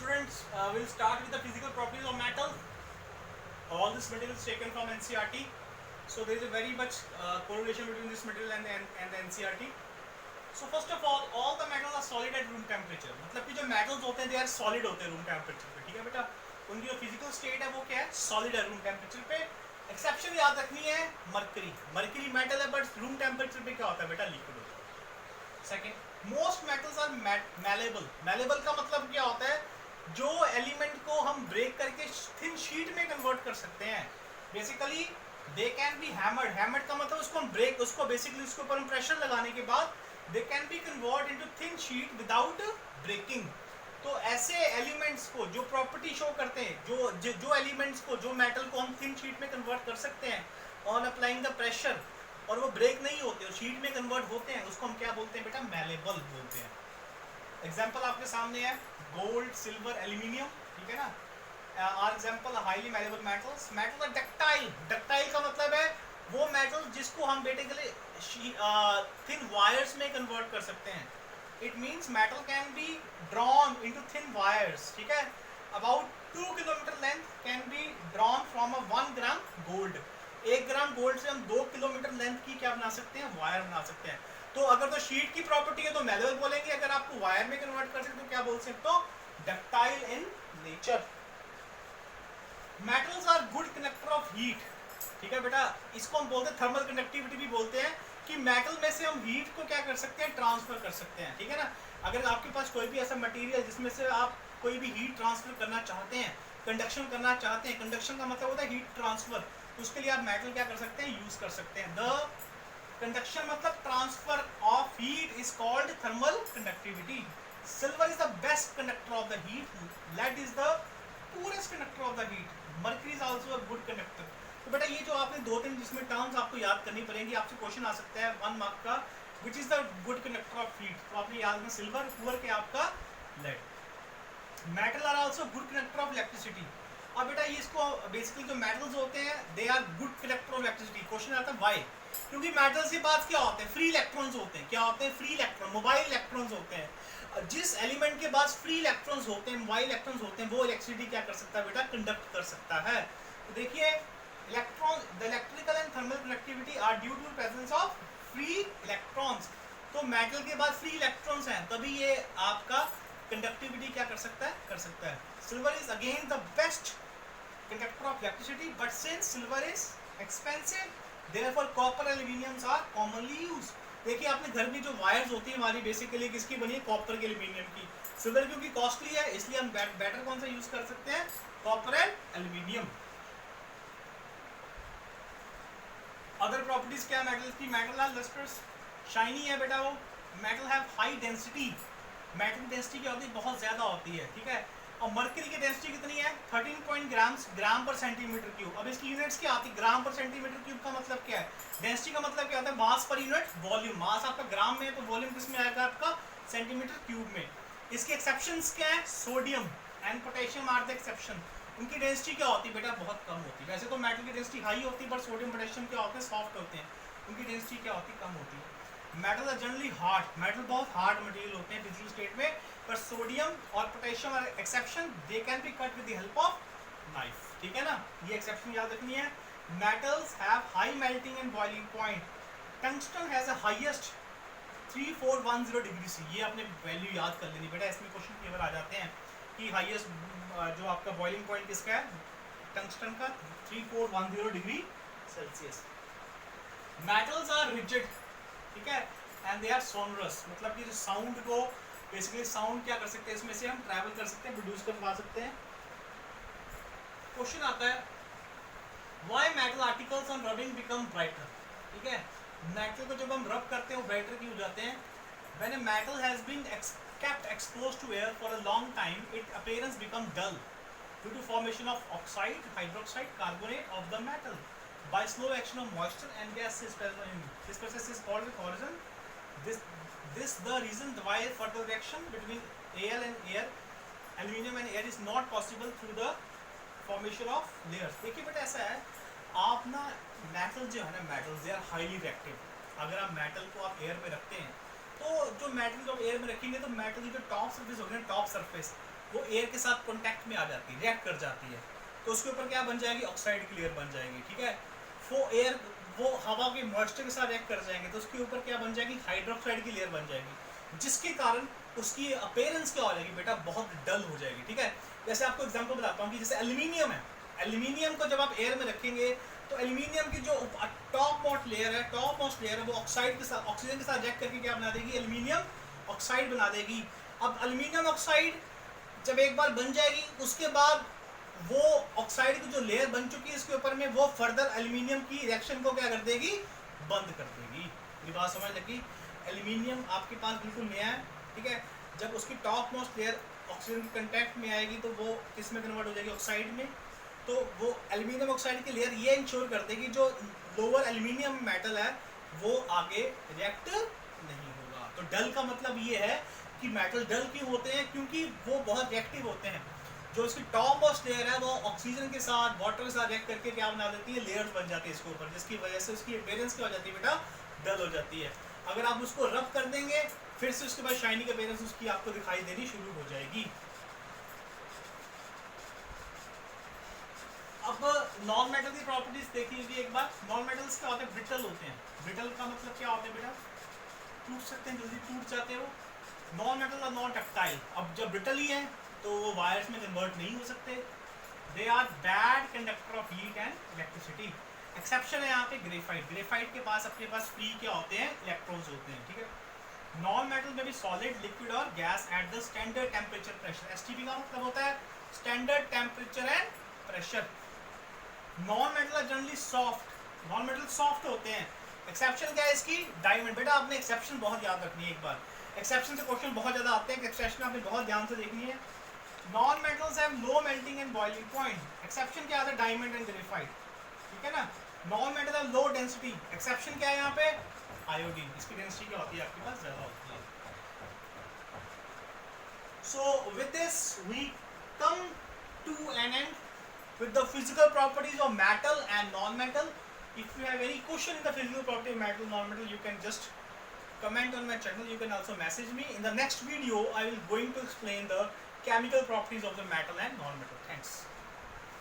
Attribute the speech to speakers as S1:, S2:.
S1: Students, we'll start with the physical properties of metal. All this material is taken from NCERT. So there is a very much correlation between this material and the NCERT. So first of all the metals are solid at room temperature. मतलब कि जो metals होते हैं they are solid होते हैं room temperature पे, ठीक है बेटा. उनकी जो physical state है वो क्या है? Solid है room temperature पे. Exception याद रखनी है mercury. Mercury metal है but room temperature पे क्या होता है बेटा? Liquid होता है. Second, most metals are malleable. Malleable का मतलब क्या होता है? जो एलिमेंट को हम ब्रेक करके थिन शीट में कन्वर्ट कर सकते हैं. Basically they can B hammered. Hammered का मतलब उसको हम ब्रेक, उसको बेसिकली उसके ऊपर हम प्रेशर लगाने के बाद they can be convert into thin sheet without breaking. तो ऐसे एलिमेंट्स को जो प्रॉपर्टी शो करते हैं, जो एलिमेंट्स को, जो मेटल को हम थिन शीट में कन्वर्ट कर सकते हैं ऑन अप्लाइंग द प्रेशर और वो ब्रेक नहीं होते और शीट में कन्वर्ट होते हैं, उसको हम क्या बोलते हैं बेटा? मैलेबल बोलते हैं. एग्जाम्पल आपके सामने है गोल्ड, सिल्वर, एल्यूमिनियम, ठीक है ना. Are example highly malleable metals. Metal है डक्टाइल. डक्टाइल का मतलब है वो मेटल जिसको हम बेसिकली थिन वायर्स में कन्वर्ट कर सकते हैं. It means metal can be drawn into thin wires, ठीक है. About 2 kilometre length can be drawn from a 1 gram gold. 1 gram gold से हम 2 किलोमीटर लेंथ की क्या बना सकते हैं? वायर बना सकते हैं. तो अगर तो शीट की प्रॉपर्टी है तो मैलेबल बोलेंगे, अगर आपको वायर में कन्वर्ट कर सकते तो क्या बोल सकते हो? Ductile in nature. Metals are good conductor of heat, ठीक है बेटा. इसको हम बोलते हैं थर्मल कंडक्टिविटी भी बोलते हैं कि मेटल में से हम हीट को क्या कर सकते हैं? ट्रांसफर कर सकते हैं, ठीक है ना. अगर आपके पास कोई भी ऐसा मटेरियल जिसमें से आप कोई भी हीट ट्रांसफर करना चाहते हैं, कंडक्शन करना चाहते हैं, कंडक्शन का मतलब होता है हीट ट्रांसफर, तो उसके लिए आप मेटल क्या कर सकते हैं? यूज कर सकते हैं. द कंडक्शन मतलब transfer of heat is called thermal conductivity. Silver is the best conductor of the heat. Lead is the poorest conductor of the heat. Mercury is also a good conductor. तो बेटा ये जो आपने 2-3 जिसमें terms आपको याद करनी पड़ेंगी, आपसे क्वेश्चन आ सकता है 1 मार्क का, which is the good conductor of heat. तो आपने याद रखना सिल्वर, पुअर के आपका lead. Metal are also good conductor of electricity. अब बेटा ये इसको बेसिकली जो मेटल्स होते हैं they are good conductor of electricity. Question आता है व्हाई? क्योंकि मेटल्स के पास क्या होते हैं? फ्री इलेक्ट्रॉन्स होते हैं. क्या होते हैं? फ्री इलेक्ट्रॉन, मोबाइल इलेक्ट्रॉन्स होते हैं. जिस एलिमेंट के पास फ्री इलेक्ट्रॉन्स होते हैं, मोबाइल इलेक्ट्रॉन्स होते हैं, वो इलेक्ट्रिसिटी क्या कर सकता है बेटा? कंडक्ट कर सकता है. तो देखिए electron, the electrical and thermal conductivity are due to presence of free electrons. तो मेटल के पास फ्री इलेक्ट्रॉन्स हैं तभी ये आपका कंडक्टिविटी क्या कर सकता है? कर सकता है. Silver is again the best conductor of electricity, but since silver is expensive, therefore copper and aluminium are commonly used. देखिए आपने घर में जो वायर्स होती है हमारी बेसिकली किसकी बनी है? कॉपर के, एल्यूमिनियम की. सिल्वर क्योंकि कॉस्टली है इसलिए हम बैटर कौन सा यूज कर सकते हैं? Copper and aluminium. Other properties क्या मेटल्स की? मेटल आर लस्टर्स, शाइनी है बेटा वो. Metal have high density. Metal density क्या होती है? बहुत ज्यादा होती है, ठीक है. और मर्करी की डेंसिटी कितनी है? 13 ग्राम पर सेंटीमीटर क्यूब. अब इसकी यूनिट्स क्या आती है? ग्राम पर सेंटीमीटर क्यूब का मतलब क्या है? डेंसिटी का मतलब क्या होता है? मास पर यूनिट वॉल्यूम. मास आपका ग्राम में है तो वॉल्यूम किस में आएगा? आपका सेंटीमीटर क्यूब में. इसके एक्सेप्शंस क्या है? Sodium and potassium are the exception. उनकी डेंसिटी क्या होती है बेटा? बहुत कम होती है. वैसे तो मेटल की डेंसिटी हाई होती है पर सोडियम पोटेशियम क्या होते हैं? सॉफ्ट होते हैं. उनकी डेंसिटी क्या होती है? कम होती है. Metal are generally hard. Metal बहुत हार्ड मटेरियल होते हैं फिजिकल स्टेट में, पर सोडियम और potassium are exception. They can be cut with the help of knife, ठीक है ना. ये एक्सेप्शन याद रखनी है. Metals have high melting and boiling point. Tungsten has a highest 3410 degree C. ये आपने वैल्यू याद कर लेनी बेटा, इसमें क्वेश्चन केवल आ जाते हैं कि हाईएस्ट जो आपका बॉइलिंग पॉइंट किसका है? टंगस्टन का 3410 degree Celsius. Metals are rigid, ठीक है, एंड दे आर सोनरस. मतलब कि जो साउंड को बेसिकली साउंड क्या कर सकते हैं? इसमें से हम ट्रैवल कर सकते हैं, प्रोड्यूस कर पा सकते हैं. क्वेश्चन आता है why metal articles on rubbing become brighter. ठीक है, मेटल को जब हम रब करते हैं वो ब्राइटर क्यों हो जाते हैं? When a metal has been kept exposed to air for a long time, its appearance become dull due to formation of oxide, hydroxide, carbonate of the metal by slow action of moisture and gases present in it. This process is called the corrosion. This the reason why further reaction between air and air, aluminum and air is not possible through the formation of layers. देखिए बेटा ऐसा है, आप ना metal जो है ना, metal they are highly reactive. अगर आप मेटल को आप एयर में रखते हैं तो जो मेटल को एयर में रखेंगे तो मेटल की जो टॉप सरफेस होगी ना, टॉप सरफेस वो एयर के साथ कॉन्टैक्ट में आ जाती है, रिएक्ट कर जाती है, तो उसके ऊपर क्या बन जाएगी, ऑक्साइड की लेयर बन जाएगी, ठीक है। वो हवा के मॉइस्चर के साथ रिएक्ट कर जाएंगे तो उसके ऊपर क्या बन जाएगी, हाइड्रोक्साइड की लेयर बन जाएगी, जिसके कारण उसकी अपीयरेंस क्या हो जाएगी बेटा, बहुत डल हो जाएगी, ठीक है। जैसे आपको एग्जांपल बताता हूँ कि जैसे एल्यूमिनियम है, एल्यूमिनियम को जब आप एयर में रखेंगे तो एल्यूमिनियम की जो टॉप मोस्ट लेयर है वो ऑक्साइड के साथ, ऑक्सीजन के साथ रिएक्ट करके क्या बना देगी, एल्यूमिनियम ऑक्साइड बना देगी। अब एल्यूमिनियम ऑक्साइड जब एक बार बन जाएगी उसके बाद वो ऑक्साइड की जो लेयर बन चुकी है इसके ऊपर में, वो फर्दर एल्यूमिनियम की रिएक्शन को क्या कर देगी, बंद कर देगी। ये बात समझ लगी। एल्यूमिनियम आपके पास बिल्कुल नया है, ठीक है, जब उसकी टॉप मोस्ट लेयर ऑक्सीजन के कंटेक्ट में आएगी तो वो किस में कन्वर्ट हो जाएगी, ऑक्साइड में। तो वो एल्यूमिनियम ऑक्साइड की लेयर ये इंश्योर कर देगी जो लोअर एल्यूमिनियम मेटल है वो आगे रिएक्ट नहीं होगा। तो डल का मतलब ये है कि मेटल डल क्यों होते हैं, क्योंकि वो बहुत रिएक्टिव होते हैं। जो इसकी टॉप मोस्ट लेयर है वो ऑक्सीजन के साथ, वाटर के साथ रिएक्ट करके क्या बना देती है, लेयर्स बन जाती है इसके ऊपर, जिसकी वजह से उसकी अपीयरेंस क्या हो जाती है बेटा, डल हो जाती है। अगर आप उसको रब कर देंगे फिर से उसके बाद शाइनिंग अपीयरेंस उसकी आपको दिखाई देनी शुरू हो जाएगी। अब नॉन मेटल की प्रॉपर्टीज देख लीजिए एक बार। नॉन मेटल्स क्या होते हैं, ब्रिटल होते हैं। ब्रिटल का मतलब क्या होता है बेटा, टूट सकते हैं, जल्दी टूट जाते हैं वो। नॉन मेटल और नॉन टक्टाइल, अब जब ब्रिटल ही है तो वो वायर्स में कन्वर्ट नहीं हो सकते। They are bad conductor of heat and electricity. Exception है यहाँ पे ग्रेफाइट। ग्रेफाइट के पास अपने पास फ्री क्या होते हैं, इलेक्ट्रॉन्स होते हैं, ठीक है। नॉन मेटल में भी सॉलिड, लिक्विड और gas at the standard temperature pressure. STP का मतलब होता है standard temperature and pressure. Non metal are generally soft. Non metal soft होते हैं। एक्सेप्शन क्या है इसकी, डायमंड। बेटा आपने एक्सेप्शन बहुत याद रखनी है एक बार, एक्सेप्शन से क्वेश्चन बहुत ज्यादा आते हैं, एक्सेप्शन आपने बहुत ध्यान से देखनी है। Non metals have low melting and boiling point. Exception क्या आता है, डायमंड एंड ग्रेफाइट, ठीक है ना। Non metal have low density. Exception क्या है यहाँ पे, आयोडीन। इसकी डेंसिटी क्या होती है, आपके पास ज्यादा होती है। So with this we come to an and with the physical properties of metal and non-metal. If you have any question in the physical property of metal, non-metal, you can just comment on my channel. You can also message me. In the next video, I will going to explain the chemical properties of the metal and non-metal. Thanks.